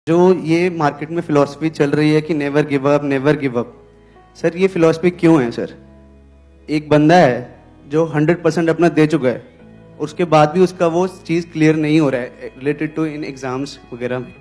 जो ये मार्केट में फिलॉसफी चल रही है कि never give up, never give up, sir ये फिलॉसफी क्यों है सर? एक बंदा है जो 100% अपना दे चुका है, उसके बाद भी उसका वो चीज़ क्लियर नहीं हो रहा है रिलेटेड टू इन एग्जाम्स वगैरह में,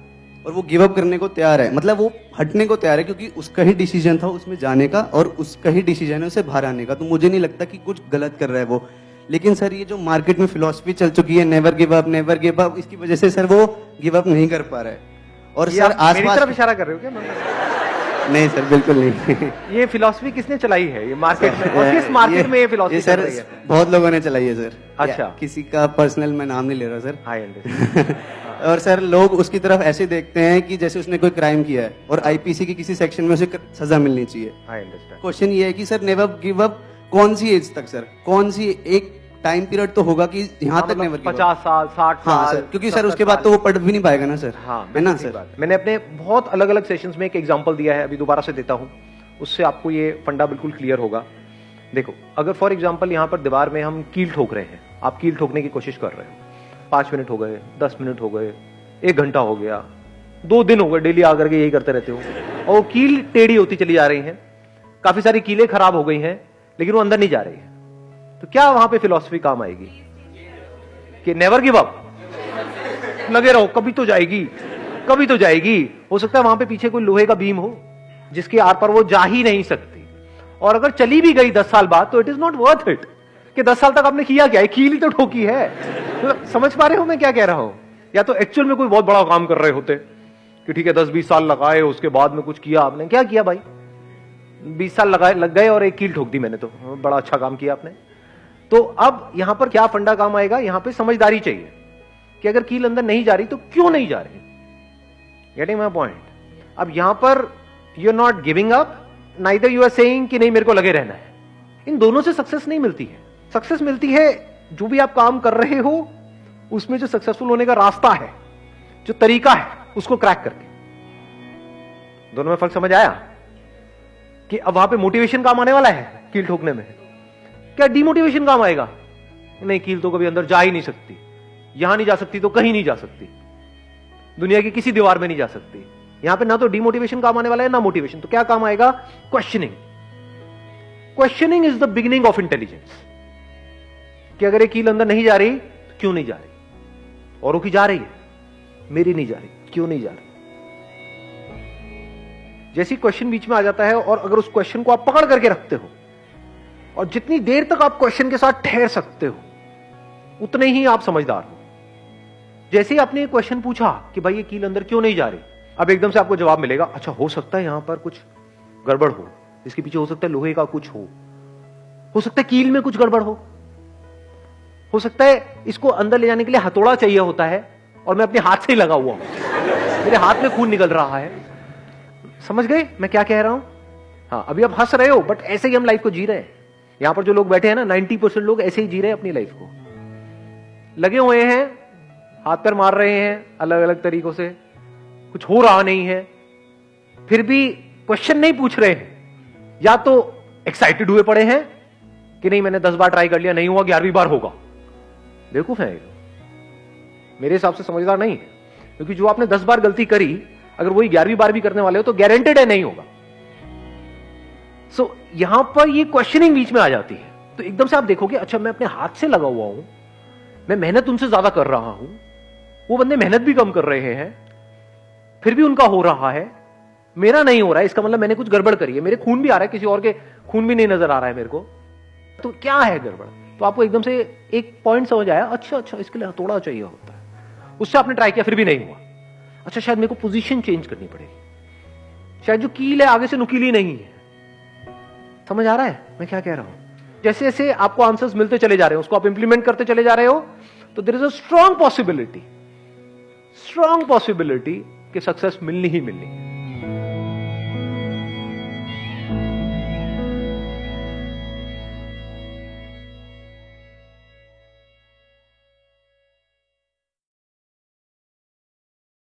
और वो गिव अप करने को तैयार है, मतलब वो हटने को तैयार है क्योंकि उसका ही डिसीजन था उसमें जाने का और उसका ही डिसीजन है उसे बाहर आने का। तो मुझे नहीं लगता कि कुछ गलत कर रहा है वो। लेकिन सर ये जो मार्केट में फिलॉसफी चल चुकी है never give up, never give up, इसकी वजह से सर वो गिव अप नहीं कर पा रहा है। और सर मेरी तरफ इशारा कर रहे हो क्या? नहीं सर, बिल्कुल नहीं। ये फिलॉसफी किसने चलाई है ये मार्केट में, और किस मार्केट में ये फिलॉसफी चल रही है? बहुत लोगों ने चलाई है सर। अच्छा, किसी का पर्सनल मैं नाम नहीं ले रहा सर। I understand. और सर लोग उसकी तरफ ऐसे देखते हैं कि जैसे उसने कोई क्राइम किया है और आईपीसी के किसी सेक्शन में उसे सजा मिलनी चाहिए। I understand. क्वेश्चन ये है कि सर नेवर गिव अप कौन सी एज तक सर? कौन सी एक टाइम पीरियड तो होगा कि यहाँ तक नेवर 50 साल 60 हाँ साल सर, क्योंकि सर उसके बाद तो वो पढ़ भी नहीं पाएगा ना सर। हाँ, है ना सर? मैंने अपने बहुत अलग अलग सेशंस में एक एग्जांपल दिया है, अभी दोबारा से देता हूँ, उससे आपको ये फंडा बिल्कुल क्लियर होगा। देखो, अगर फॉर एग्जांपल यहाँ पर दीवार में हम कील ठोक रहे हैं, आप कील ठोकने की कोशिश कर रहे हो, 5 मिनट हो गए, 10 मिनट हो गए, 1 घंटा हो गया, 2 दिन हो गए, डेली आकर के यही करते रहते हो, और वो कील टेढ़ी होती चली जा रही है, काफी सारी कीलें खराब हो गई हैं, लेकिन वो अंदर नहीं जा रही है। तो क्या वहां पे फिलॉसफी काम आएगी कि नेवर गिव अप, लगे रहो, कभी तो जाएगी, कभी तो जाएगी। हो सकता है वहां पे पीछे कोई लोहे का बीम हो जिसके आर पर वो जा ही नहीं सकती, और अगर चली भी गई 10 साल बाद तो it is not worth it कि 10 साल तक आपने किया क्या है, कील ही तो ठोकी है। तो समझ पा रहे हो मैं क्या कह रहा हूं? या तो एक्चुअल में कोई बहुत बड़ा काम कर रहे होते कि ठीक है 10-20 साल लगाए, उसके बाद में कुछ किया आपने। क्या किया भाई? 20 साल लग गए और एक कील ठोक दी मैंने, तो बड़ा अच्छा काम किया आपने। तो अब यहां पर क्या फंडा काम आएगा? यहां पे समझदारी चाहिए कि अगर कील अंदर नहीं जा रही तो क्यों नहीं जा रही। Getting my point? अब यहां पर you are not giving up, neither you are saying कि नहीं मेरे को लगे रहना है। इन दोनों से सक्सेस नहीं मिलती है। सक्सेस मिलती है जो भी आप काम कर रहे हो उसमें जो सक्सेसफुल होने का रास्ता है, जो तरीका है, उसको क्रैक करके। दोनों में फर्क समझ आया? कि अब वहां पे मोटिवेशन काम आने वाला है कील ठोकने में, क्या डिमोटिवेशन काम आएगा? नहीं, कील तो कभी अंदर जा ही नहीं सकती, यहां नहीं जा सकती तो कहीं नहीं जा सकती, दुनिया की किसी दीवार में नहीं जा सकती। यहां पे ना तो डिमोटिवेशन काम आने वाला है ना मोटिवेशन। तो क्या काम आएगा? Questioning. Questioning is the beginning of intelligence. कि अगर ये कील अंदर नहीं जा रही तो क्यों नहीं जा रही? औरों की जा रही है, मेरी नहीं जा रही, क्यों नहीं जा रही? जैसी क्वेश्चन बीच में आ जाता है और अगर उस क्वेश्चन को आप पकड़ करके रखते हो और जितनी देर तक आप क्वेश्चन के साथ ठहर सकते हो उतने ही आप समझदार हो। जैसे ही आपने क्वेश्चन पूछा कि भाई ये कील अंदर क्यों नहीं जा रही, अब एकदम से आपको जवाब मिलेगा, अच्छा हो सकता है यहां पर कुछ गड़बड़ हो, इसके पीछे हो सकता है लोहे का कुछ हो सकता है कील में कुछ गड़बड़ हो सकता है इसको अंदर ले जाने के लिए हथौड़ा चाहिए होता है और मैं अपने हाथ से ही लगा हुआ हूं, मेरे हाथ में खून निकल रहा है। समझ गए मैं क्या कह रहा हूं? हाँ, अभी आप हंस रहे हो, बट ऐसे ही हम लाइफ को जी रहे हैं। यहां पर जो लोग बैठे हैं ना, 90% लोग ऐसे ही जी रहे हैं अपनी लाइफ को, लगे हुए हैं, हाथ पैर मार रहे हैं अलग अलग तरीकों से, कुछ हो रहा नहीं है, फिर भी क्वेश्चन नहीं पूछ रहे हैं। या तो एक्साइटेड हुए पड़े हैं कि नहीं मैंने 10 बार ट्राई कर लिया, नहीं हुआ, 11वीं बार होगा। बेवकूफ है, मेरे हिसाब से समझदार नहीं है, क्योंकि जो आपने 10 बार गलती करी अगर वही 11वीं बार भी करने वाले हो तो गारंटेड है नहीं होगा। सो यहां पर ये क्वेश्चनिंग बीच में आ जाती है। तो एकदम से आप देखोगे, अच्छा मैं अपने हाथ से लगा हुआ हूं, मैं मेहनत उनसे ज्यादा कर रहा हूं, वो बंदे मेहनत भी कम कर रहे हैं, फिर भी उनका हो रहा है, मेरा नहीं हो रहा है, इसका मतलब मैंने कुछ गड़बड़ करी है। मेरे खून भी आ रहा है, किसी और के खून भी नहीं नजर आ रहा है मेरे को, तो क्या है गड़बड़? तो आपको एकदम से एक पॉइंट समझ आया, अच्छा इसके लिए हथौड़ा चाहिए होता है। उससे आपने ट्राई किया, फिर भी नहीं हुआ। अच्छा, शायद मेरे को पोजीशन चेंज करनी पड़ेगी, शायद जो कील है आगे से नुकीली नहीं है। समझ आ रहा है मैं क्या कह रहा हूं? जैसे जैसे आपको आंसर्स मिलते चले जा रहे हैं, उसको आप इंप्लीमेंट करते चले जा रहे हो, तो there is a strong possibility कि सक्सेस मिलनी ही मिलनी।